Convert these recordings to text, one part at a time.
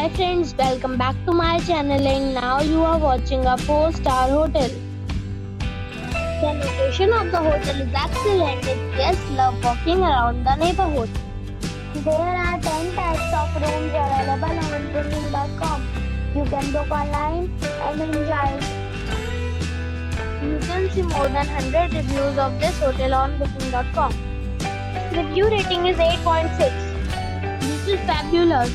Hi friends, welcome back to my channel and now you are watching a 4-star hotel. The location of the hotel is excellent and guests love walking around the neighborhood. There are 10 types of rooms available on booking.com. You can book online and enjoy it. You can see more than 100 reviews of this hotel on booking.com. Review rating is 8.6. This is fabulous.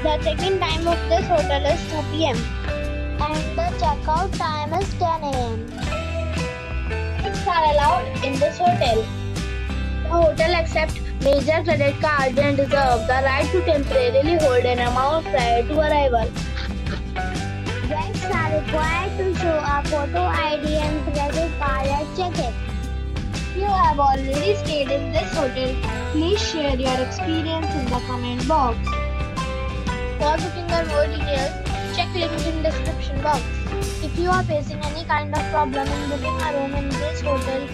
The check-in time of this hotel is 2 p.m. and the check-out time is 10 a.m. Pets are allowed in this hotel. The hotel accepts major credit cards and reserves the right to temporarily hold an amount prior to arrival. Guests are required to show a photo ID and credit card at check-in. If you have already stayed in this hotel, please share your experience in the comment box. For booking or more details, check link in description box. If you are facing any kind of problem in booking a room in this hotel,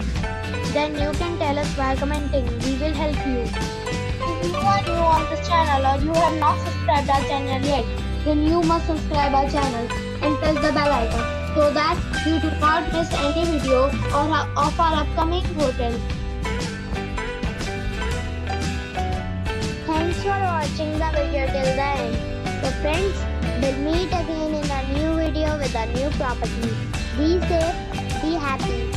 then you can tell us by commenting. We will help you. If you are new on this channel or you have not subscribed our channel yet, then you must subscribe our channel and press the bell icon so that you do not miss any video of our upcoming hotel. Thanks for watching the video till the end. So friends, we'll meet again in a new video with a new property. Be safe, be happy.